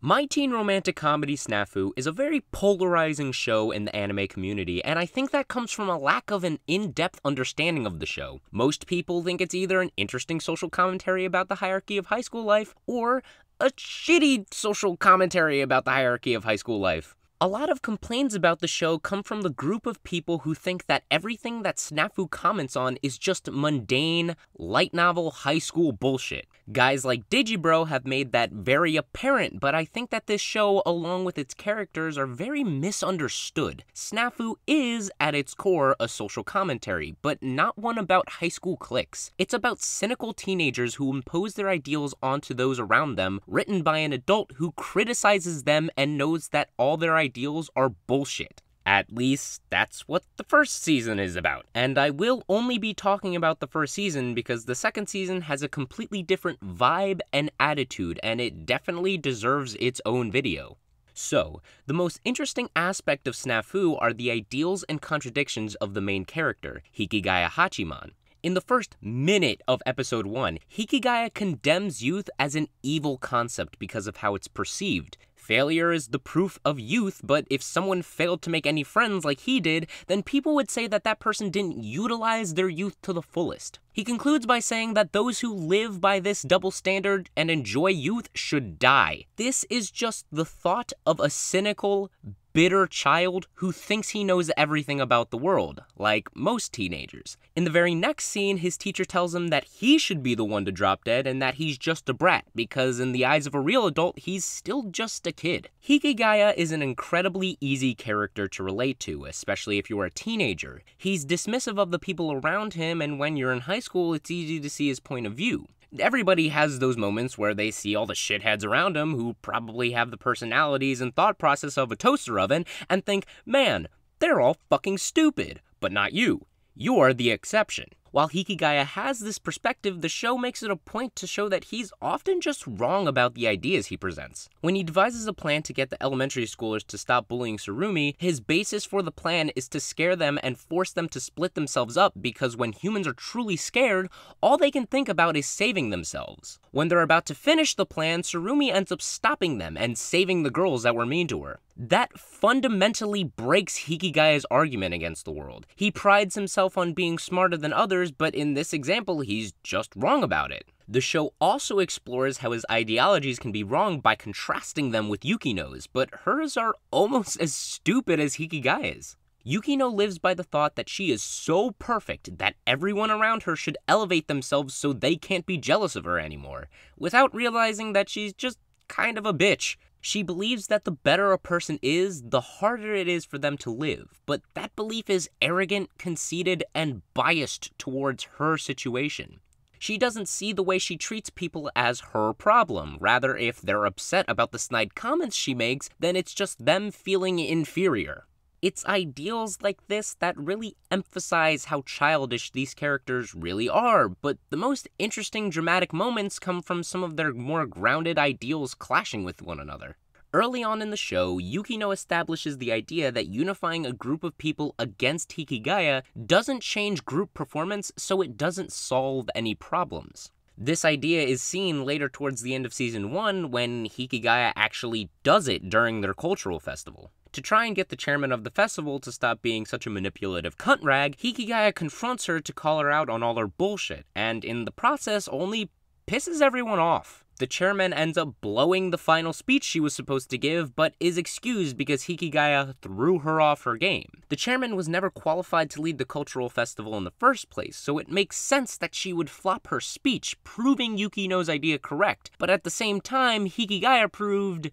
My teen romantic comedy SNAFU is a very polarizing show in the anime community, and I think that comes from a lack of an in-depth understanding of the show. Most people think it's either an interesting social commentary about the hierarchy of high school life, or a shitty social commentary about the hierarchy of high school life. A lot of complaints about the show come from the group of people who think that everything that SNAFU comments on is just mundane, light novel, high school bullshit. Guys like Digibro have made that very apparent, but I think that this show, along with its characters, are very misunderstood. SNAFU is, at its core, a social commentary, but not one about high school cliques. It's about cynical teenagers who impose their ideals onto those around them, written by an adult who criticizes them and knows that all their ideals are bullshit. At least, that's what the first season is about. And I will only be talking about the first season because the second season has a completely different vibe and attitude, and it definitely deserves its own video. So, the most interesting aspect of SNAFU are the ideals and contradictions of the main character, Hikigaya Hachiman. In the first minute of episode 1, Hikigaya condemns youth as an evil concept because of how it's perceived. Failure is the proof of youth, but if someone failed to make any friends like he did, then people would say that that person didn't utilize their youth to the fullest. He concludes by saying that those who live by this double standard and enjoy youth should die. This is just the thought of a cynical, bitter child who thinks he knows everything about the world, like most teenagers. In the very next scene, his teacher tells him that he should be the one to drop dead and that he's just a brat, because in the eyes of a real adult, he's still just a kid. Hikigaya is an incredibly easy character to relate to, especially if you're a teenager. He's dismissive of the people around him, and when you're in high school, it's easy to see his point of view. Everybody has those moments where they see all the shitheads around them who probably have the personalities and thought process of a toaster oven and think, man, they're all fucking stupid. But not you. You're the exception. While Hikigaya has this perspective, the show makes it a point to show that he's often just wrong about the ideas he presents. When he devises a plan to get the elementary schoolers to stop bullying Surumi, his basis for the plan is to scare them and force them to split themselves up, because when humans are truly scared, all they can think about is saving themselves. When they're about to finish the plan, Surumi ends up stopping them and saving the girls that were mean to her. That fundamentally breaks Hikigaya's argument against the world. He prides himself on being smarter than others, but in this example, he's just wrong about it. The show also explores how his ideologies can be wrong by contrasting them with Yukino's, but hers are almost as stupid as Hikigaya's. Yukino lives by the thought that she is so perfect that everyone around her should elevate themselves so they can't be jealous of her anymore, without realizing that she's just kind of a bitch. She believes that the better a person is, the harder it is for them to live, but that belief is arrogant, conceited, and biased towards her situation. She doesn't see the way she treats people as her problem. Rather, if they're upset about the snide comments she makes, then it's just them feeling inferior. It's ideals like this that really emphasize how childish these characters really are, but the most interesting dramatic moments come from some of their more grounded ideals clashing with one another. Early on in the show, Yukino establishes the idea that unifying a group of people against Hikigaya doesn't change group performance, so it doesn't solve any problems. This idea is seen later towards the end of Season 1 when Hikigaya actually does it during their cultural festival. To try and get the chairman of the festival to stop being such a manipulative cunt rag, Hikigaya confronts her to call her out on all her bullshit, and in the process only pisses everyone off. The chairman ends up blowing the final speech she was supposed to give, but is excused because Hikigaya threw her off her game. The chairman was never qualified to lead the cultural festival in the first place, so it makes sense that she would flop her speech, proving Yukino's idea correct, but at the same time, Hikigaya proved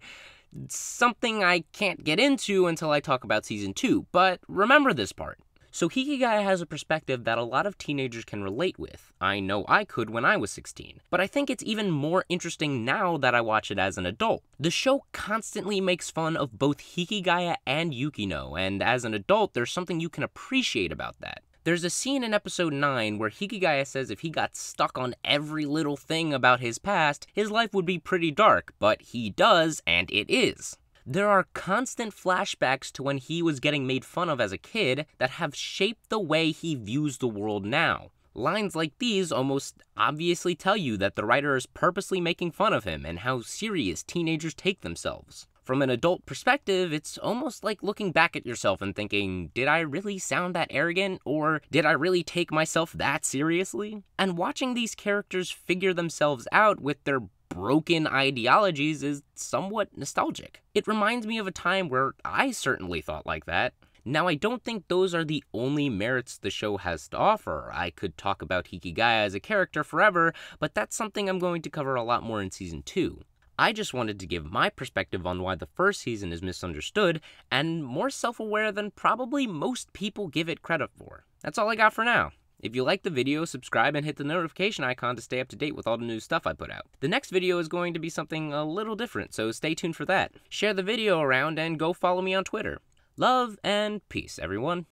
something I can't get into until I talk about Season 2, but remember this part. So Hikigaya has a perspective that a lot of teenagers can relate with. I know I could when I was 16, but I think it's even more interesting now that I watch it as an adult. The show constantly makes fun of both Hikigaya and Yukino, and as an adult, there's something you can appreciate about that. There's a scene in episode 9 where Hikigaya says if he got stuck on every little thing about his past, his life would be pretty dark, but he does, and it is. There are constant flashbacks to when he was getting made fun of as a kid that have shaped the way he views the world now. Lines like these almost obviously tell you that the writer is purposely making fun of him and how serious teenagers take themselves. From an adult perspective, it's almost like looking back at yourself and thinking, did I really sound that arrogant? Or did I really take myself that seriously? And watching these characters figure themselves out with their broken ideologies is somewhat nostalgic. It reminds me of a time where I certainly thought like that. Now, I don't think those are the only merits the show has to offer. I could talk about Hikigaya as a character forever, but that's something I'm going to cover a lot more in Season 2. I just wanted to give my perspective on why the first season is misunderstood, and more self-aware than probably most people give it credit for. That's all I got for now. If you liked the video, subscribe and hit the notification icon to stay up to date with all the new stuff I put out. The next video is going to be something a little different, so stay tuned for that. Share the video around and go follow me on Twitter. Love and peace, everyone.